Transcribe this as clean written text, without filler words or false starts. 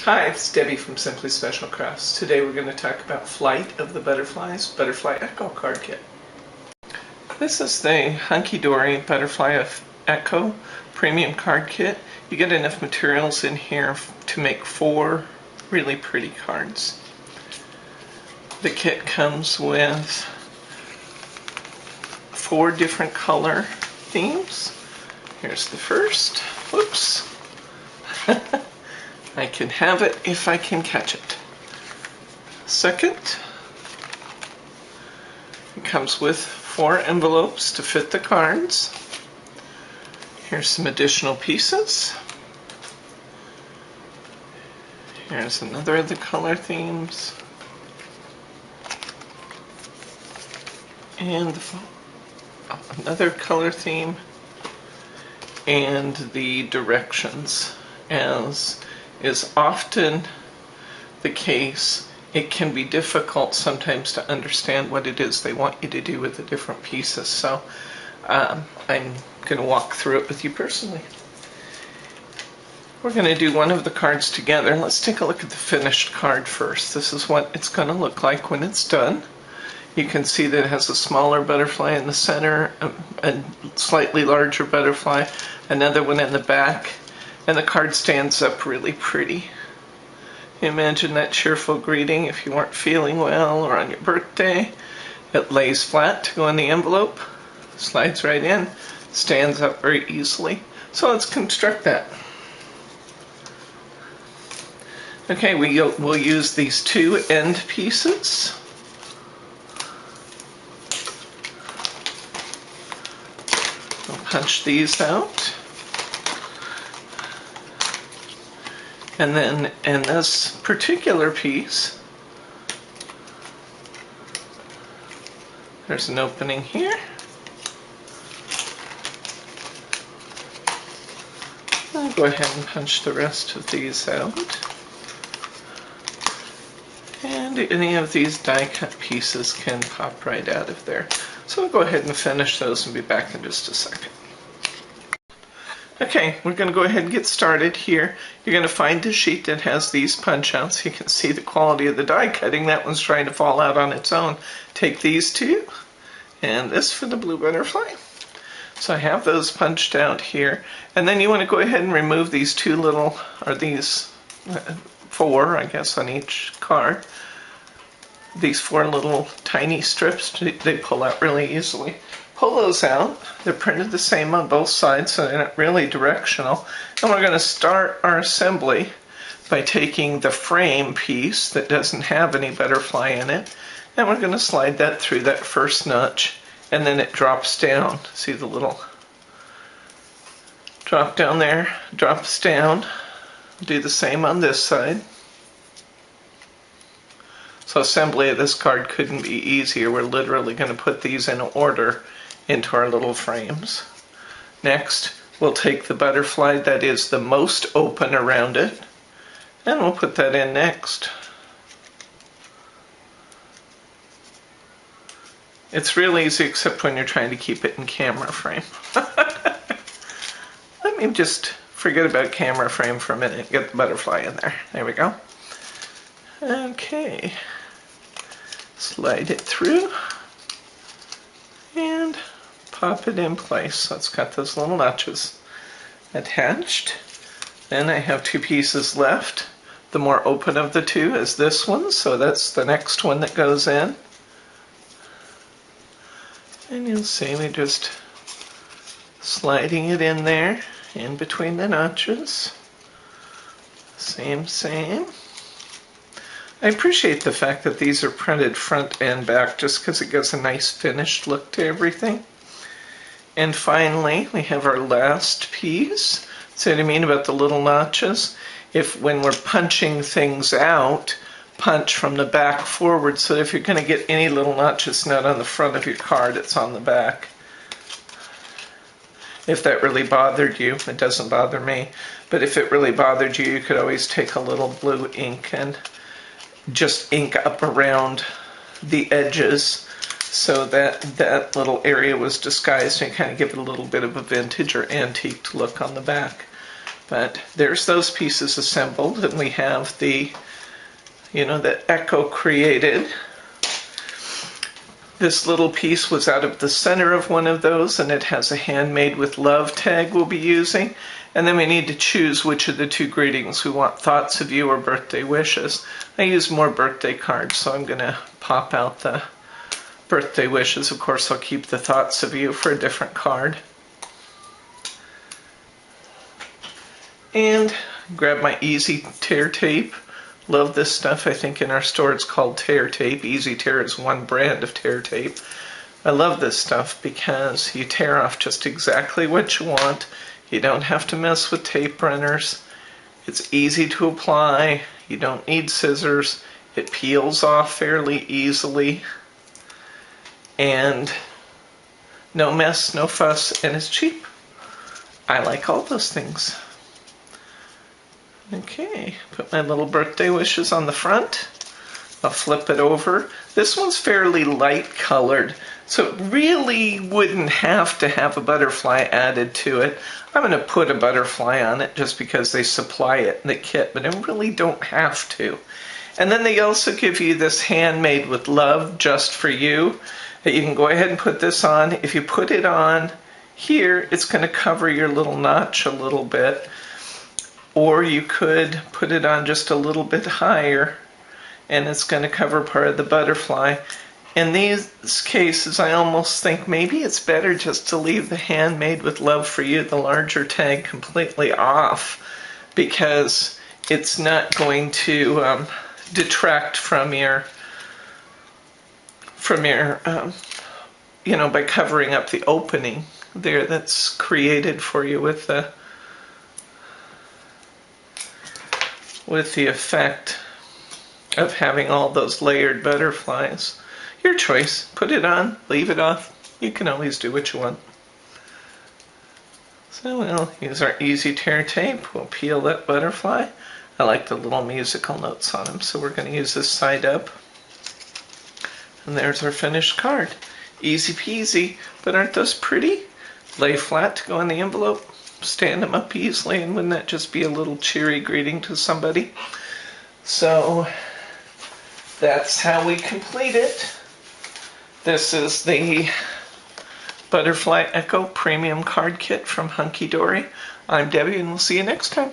Hi, it's Debbie from Simply Special Crafts. Today we're going to talk about Flight of the Butterflies Butterfly Echo card kit. This is the Hunkydory Butterfly Echo premium card kit. You get enough materials in here to make 4 really pretty cards. The kit comes with 4 different color themes. Here's the first. Whoops. I can have it if I can catch it. Second, it comes with 4 envelopes to fit the cards. Here's some additional pieces. Here's another of the color themes. And another color theme. And the directions. As is often the case, it can be difficult sometimes to understand what it is they want you to do with the different pieces. So I'm going to walk through it with you personally. We're going to do one of the cards together. Let's take a look at the finished card first. This is what it's going to look like when it's done. You can see that it has a smaller butterfly in the center, a slightly larger butterfly, another one in the back, and the card stands up really pretty. Imagine that cheerful greeting if you weren't feeling well or on your birthday. It lays flat to go in the envelope, slides right in, stands up very easily. So let's construct that. Okay, we'll use these 2 end pieces. We'll punch these out. And then in this particular piece, there's an opening here. I'll go ahead and punch the rest of these out. And any of these die cut pieces can pop right out of there. So I'll go ahead and finish those and be back in just a second. Okay, we're going to go ahead and get started here. You're going to find a sheet that has these punch-outs. You can see the quality of the die cutting. That one's trying to fall out on its own. Take these 2, and this for the blue butterfly. So I have those punched out here. And then you want to go ahead and remove these 2 little, or these 4, I guess, on each card. These 4 little tiny strips, they pull out really easily. Pull those out. They're printed the same on both sides, so they're not really directional. And we're going to start our assembly by taking the frame piece that doesn't have any butterfly in it, and we're going to slide that through that first notch, and then it drops down. See the little drop down there? Drops down. Do the same on this side. So assembly of this card couldn't be easier. We're literally going to put these in order into our little frames. Next, we'll take the butterfly that is the most open around it, and we'll put that in next. It's real easy except when you're trying to keep it in camera frame. Let me just forget about camera frame for a minute and get the butterfly in there. There we go. Okay. Slide it through and pop it in place. So it's got those little notches attached. Then I have 2 pieces left. The more open of the 2 is this one, so that's the next one that goes in. And you'll see me just sliding it in there, in between the notches. Same. I appreciate the fact that these are printed front and back just because it gives a nice finished look to everything. And finally, we have our last piece. See what I mean about the little notches? When we're punching things out, punch from the back forward, so if you're going to get any little notches not on the front of your card, it's on the back. If that really bothered you, it doesn't bother me, but if it really bothered you, you could always take a little blue ink and just ink up around the edges so that that little area was disguised and kind of give it a little bit of a vintage or antique look on the back. But there's those pieces assembled, and we have the, that Echo created. This little piece was out of the center of one of those, and it has a handmade with love tag we'll be using. And then we need to choose which of the two greetings we want, thoughts of you or birthday wishes. I use more birthday cards, so I'm going to pop out the birthday wishes. Of course, I'll keep the thoughts of you for a different card. And grab my Easy Tear tape. Love this stuff. I think in our store it's called Tear Tape. Easy Tear is one brand of tear tape. I love this stuff because you tear off just exactly what you want. You don't have to mess with tape runners. It's easy to apply. You don't need scissors. It peels off fairly easily. And no mess, no fuss, and it's cheap. I like all those things. Okay, put my little birthday wishes on the front. I'll flip it over. This one's fairly light colored, so it really wouldn't have to have a butterfly added to it. I'm going to put a butterfly on it just because they supply it in the kit, but I really don't have to. And then they also give you this handmade with love just for you. You can go ahead and put this on. If you put it on here, it's going to cover your little notch a little bit. Or you could put it on just a little bit higher, and it's going to cover part of the butterfly. In these cases, I almost think maybe it's better just to leave the handmade with love for you, the larger tag, completely off, because it's not going to detract from your by covering up the opening there that's created for you with the effect of having all those layered butterflies. Your choice. Put it on, leave it off. You can always do what you want. So we'll use our Easy Tear tape. We'll peel that butterfly. I like the little musical notes on them, so we're going to use this side up. And there's our finished card. Easy peasy, but aren't those pretty? Lay flat to go in the envelope. Stand them up easily, and wouldn't that just be a little cheery greeting to somebody? So that's how we complete it. This is the Butterfly Echo Premium Card Kit from Hunkydory. I'm Debbie, and we'll see you next time.